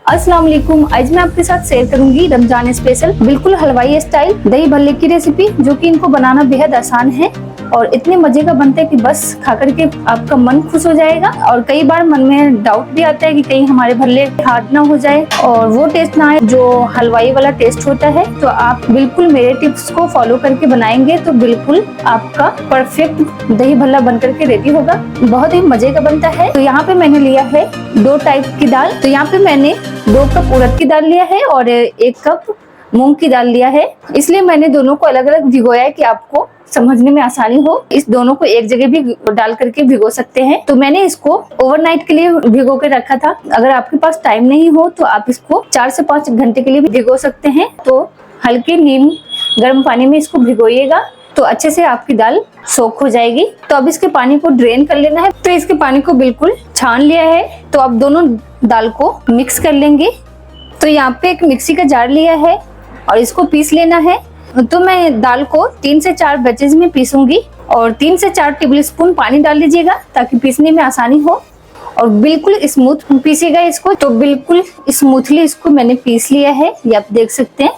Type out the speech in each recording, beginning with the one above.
अस्सलाम वालेकुम। आज मैं आपके साथ शेयर करूंगी रमजान स्पेशल बिल्कुल हलवाई स्टाइल दही भल्ले की रेसिपी, जो कि इनको बनाना बेहद आसान है और इतने मजे का बनता है कि बस खाकर के आपका मन खुश हो जाएगा। और कई बार मन में डाउट भी आता है कि कहीं हमारे भल्ले हार्ड ना हो जाए और वो टेस्ट ना आए जो हलवाई वाला टेस्ट होता है। तो आप बिल्कुल मेरे टिप्स को फॉलो करके बनाएंगे तो बिल्कुल आपका परफेक्ट दही भल्ला बनकर के रेडी होगा। बहुत ही मजे का बनता है। तो यहाँ पे मैंने लिया है 2 टाइप की दाल। तो यहाँ पे मैंने 2 कप उड़द की दाल लिया है और 1 कप मूंग की दाल लिया है। इसलिए मैंने दोनों को अलग अलग भिगोया है कि आपको समझने में आसानी हो। इस दोनों को एक जगह भी डाल करके भिगो सकते हैं। तो मैंने इसको ओवरनाइट के लिए भिगो के रखा था। अगर आपके पास टाइम नहीं हो तो आप इसको 4 से 5 घंटे के लिए भी भिगो सकते हैं। तो हल्के नीम गर्म पानी में इसको भिगोइएगा तो अच्छे से आपकी दाल सोख हो जाएगी। तो अब इसके पानी को ड्रेन कर लेना है। तो इसके पानी को बिल्कुल छान लिया है। तो अब दोनों दाल को मिक्स कर लेंगे। तो यहाँ पे एक मिक्सी का जार लिया है और इसको पीस लेना है। तो मैं दाल को 3 से 4 बैचेज में पीसूंगी और 3 से 4 टेबलस्पून पानी डाल लीजिएगा ताकि पीसने में आसानी हो और बिल्कुल स्मूथ पीसिएगा इसको। तो बिल्कुल स्मूथली इसको मैंने पीस लिया है, ये आप देख सकते हैं।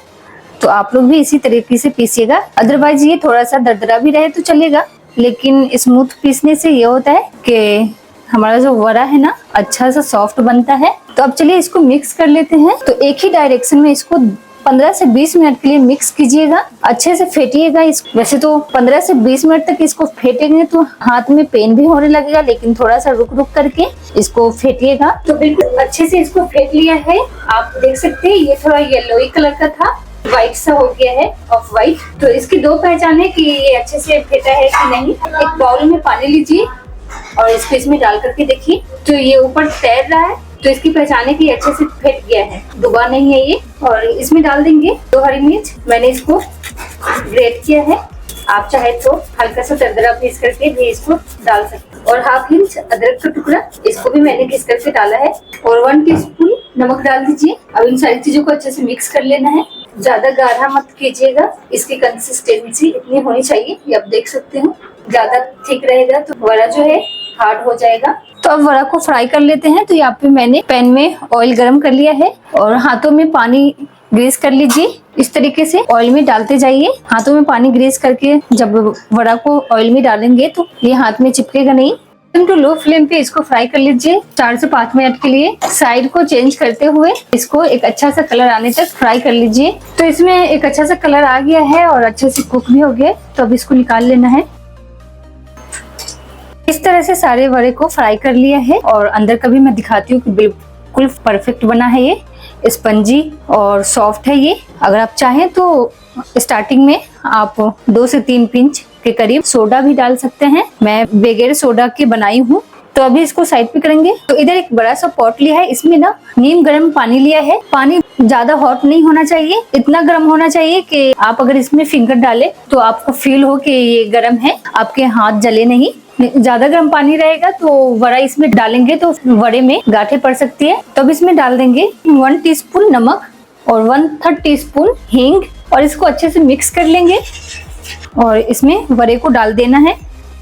तो आप लोग भी इसी तरीके से पीसिएगा। अदरवाइज ये थोड़ा सा दरदरा भी रहे तो चलेगा, लेकिन स्मूथ पीसने से ये होता है कि हमारा जो वड़ा है ना अच्छा सा सॉफ्ट बनता है। तो अब चलिए इसको मिक्स कर लेते हैं। तो एक ही डायरेक्शन में इसको 15 से 20 मिनट के लिए मिक्स कीजिएगा, अच्छे से फेंटिएगा। वैसे तो 15 से 20 मिनट तक इसको फेंटेंगे तो हाथ में पेन भी होने लगेगा, लेकिन थोड़ा सा रुक रुक करके इसको फेंटिएगा। तो बिल्कुल अच्छे से इसको फेंट लिया है। आप देख सकते हैं ये थोड़ा येलोई कलर का था, व्हाइट सा हो गया है, ऑफ व्हाइट। तो इसकी 2 पहचान है कि ये अच्छे से फेंटा है कि नहीं। एक बाउल में पानी लीजिए और इसको इसमें डाल करके देखिए। तो ये ऊपर तैर रहा है, तो इसकी पहचान है कि अच्छे से फेंट गया है, डूबा नहीं है ये। और इसमें डाल देंगे 2 हरी मिर्च, मैंने इसको ग्रेट किया है। आप चाहे तो हल्का सा दरदरा पीस करके भी इसको डाल सकते हैं। और ½ इंच अदरक का टुकड़ा, इसको भी मैंने घिस करके डाला है। और 1 टीस्पून नमक डाल दीजिए। अब इन सारी चीजों को अच्छे से मिक्स कर लेना है। ज्यादा गाढ़ा मत कीजिएगा, इसकी कंसिस्टेंसी इतनी होनी चाहिए, ये आप देख सकते हो। ज्यादा थिक रहेगा तो वड़ा जो है हार्ड हो जाएगा। तो अब वड़ा को फ्राई कर लेते हैं। तो यहाँ पे मैंने पैन में ऑयल गरम कर लिया है और हाथों में पानी ग्रीस कर लीजिए। इस तरीके से ऑयल में डालते जाइए। हाथों में पानी ग्रीस करके जब वड़ा को ऑयल में डालेंगे तो ये हाथ में चिपकेगा नहीं। टू लो फ्लेम पे इसको फ्राई कर लीजिए 4 से 5 मिनट के लिए। साइड को चेंज करते हुए इसको एक अच्छा सा कलर आने तक फ्राई कर लीजिए। तो इसमें एक अच्छा सा कलर आ गया है और अच्छे से कुक भी हो गया। तो अब इसको निकाल लेना है। इस तरह से सारे वड़े को फ्राई कर लिया है और अंदर का भी मैं दिखाती हूँ कि बिल्कुल परफेक्ट बना है। ये स्पंजी और सॉफ्ट है ये। अगर आप चाहें तो स्टार्टिंग में आप 2 से 3 पिंच के करीब सोडा भी डाल सकते हैं। मैं बगैर सोडा के बनाई हूँ। तो अभी इसको साइड पे करेंगे। तो इधर एक बड़ा सा पॉट लिया है, इसमें ना नीम गर्म पानी लिया है। पानी ज्यादा हॉट नहीं होना चाहिए, इतना गर्म होना चाहिए कि आप अगर इसमें फिंगर डालें तो आपको फील हो कि ये गर्म है, आपके हाथ जले नहीं। ज्यादा गर्म पानी रहेगा तो वड़ा इसमें डालेंगे तो वड़े में गांठें पड़ सकती है। तो अब इसमें डाल देंगे 1 टीस्पून नमक और 1/3 टीस्पून हींग और इसको अच्छे से मिक्स कर लेंगे और इसमें वड़े को डाल देना है।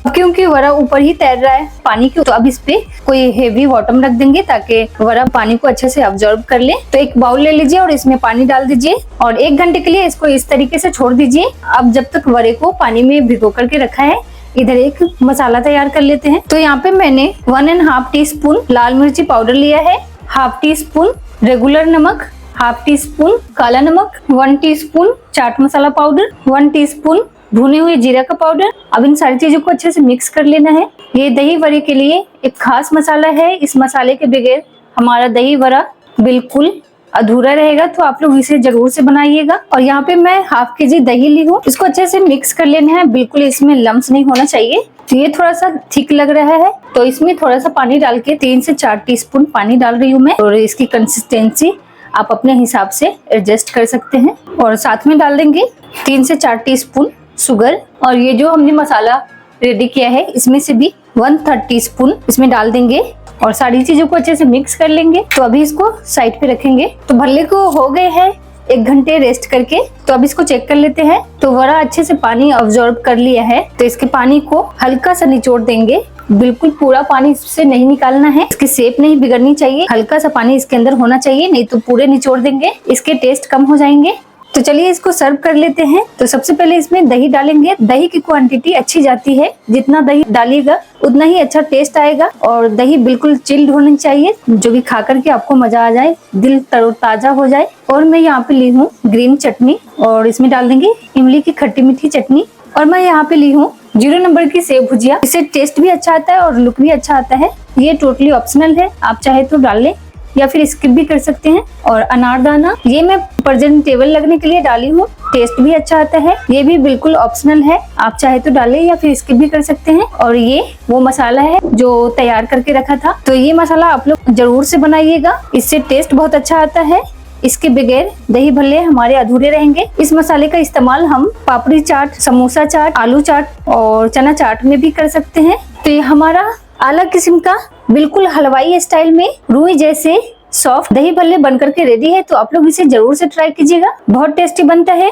क्योंकि वड़ा ऊपर ही तैर रहा है पानी के, तो अब इस पे कोई हेवी बॉटम रख देंगे ताकि वड़ा पानी को अच्छे से अब्जॉर्ब कर ले। तो एक बाउल ले लीजिए और इसमें पानी डाल दीजिए और 1 घंटे के लिए इसको इस तरीके से छोड़ दीजिए। अब जब तक वड़े को पानी में भिगो करके रखा है, इधर एक मसाला तैयार कर लेते हैं। तो यहाँ पे मैंने 1½ टीस्पून लाल मिर्ची पाउडर लिया है, ½ टीस्पून रेगुलर नमक, ½ टीस्पून काला नमक, 1 teaspoon chaat masala powder, 1 teaspoon भुने हुए जीरा का पाउडर। अब इन सारी चीजों को अच्छे से मिक्स कर लेना है। ये दही वड़े के लिए एक खास मसाला है। इस मसाले के बगैर हमारा दही वड़ा बिल्कुल अधूरा रहेगा, तो आप लोग इसे जरूर से बनाइएगा। और यहाँ पे मैं ½ kg दही ली हूँ। इसको अच्छे से मिक्स कर लेना है, बिल्कुल इसमें लम्स नहीं होना चाहिए। तो ये थोड़ा सा थिक लग रहा है तो इसमें थोड़ा सा पानी डाल के 3 से 4 टीस्पून पानी डाल रही हूँ मैं। और इसकी कंसिस्टेंसी आप अपने हिसाब से एडजस्ट कर सकते हैं। और साथ में डाल देंगे 3 से 4 टीस्पून शुगर। और ये जो हमने मसाला रेडी किया है इसमें से भी 1/3 टीस्पून इसमें डाल देंगे और सारी चीजों को अच्छे से मिक्स कर लेंगे। तो अभी इसको साइड पे रखेंगे। तो भल्ले को हो गए हैं 1 घंटे रेस्ट करके। तो अब इसको चेक कर लेते हैं। तो वड़ा अच्छे से पानी अब्जॉर्ब कर लिया है, तो इसके पानी को हल्का सा निचोड़ देंगे बिल्कुल पूरा पानी इससे नहीं निकालना है, इसकी शेप नहीं बिगड़नी चाहिए, हल्का सा पानी इसके अंदर होना चाहिए, नहीं तो पूरे निचोड़ देंगे, इसके टेस्ट कम हो जाएंगे। तो चलिए इसको सर्व कर लेते हैं। तो सबसे पहले इसमें दही डालेंगे। दही की क्वांटिटी अच्छी जाती है, जितना दही डालिएगा उतना ही अच्छा टेस्ट आएगा। और दही बिल्कुल चिल्ड होनी चाहिए, जो कि खा करके आपको मजा आ जाए, दिल तरोताजा हो जाए। और मैं यहाँ पे ली हूँ ग्रीन चटनी, और इसमें डाल देंगे इमली की खट्टी मीठी चटनी। और मैं यहाँ पे ली हूँ 0 नंबर की सेव भुजिया। इससे टेस्ट भी अच्छा आता है और लुक भी अच्छा आता है। ये टोटली ऑप्शनल है, आप चाहे तो डाल लें या फिर स्किप भी कर सकते हैं। और अनारदाना, ये मैं प्रेजेंटेबल लगने के लिए डाली हूँ, टेस्ट भी अच्छा आता है। ये भी बिल्कुल ऑप्शनल है, आप चाहे तो डालें या फिर स्किप भी कर सकते हैं। और ये वो मसाला है जो तैयार करके रखा था, तो ये मसाला आप लोग जरूर से बनाइएगा, इससे टेस्ट बहुत अच्छा आता है। इसके बगैर दही भल्ले हमारे अधूरे रहेंगे। इस मसाले का इस्तेमाल हम पापड़ी चाट, समोसा चाट, आलू चाट और चना चाट में भी कर सकते हैं। तो ये हमारा अलग किस्म का बिल्कुल हलवाई स्टाइल में रूई जैसे सॉफ्ट दही भल्ले बनकर के रेडी है। तो आप लोग इसे जरूर से ट्राई कीजिएगा, बहुत टेस्टी बनता है।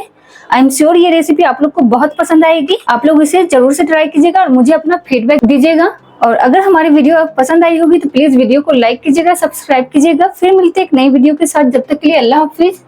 आई एम श्योर ये रेसिपी आप लोग को बहुत पसंद आएगी। आप लोग इसे जरूर से ट्राई कीजिएगा और मुझे अपना फीडबैक दीजिएगा। और अगर हमारी वीडियो पसंद आई होगी तो प्लीज वीडियो को लाइक कीजिएगा, सब्सक्राइब कीजिएगा। फिर मिलते हैं एक नई वीडियो के साथ, जब तक के लिए अल्लाह हाफिज।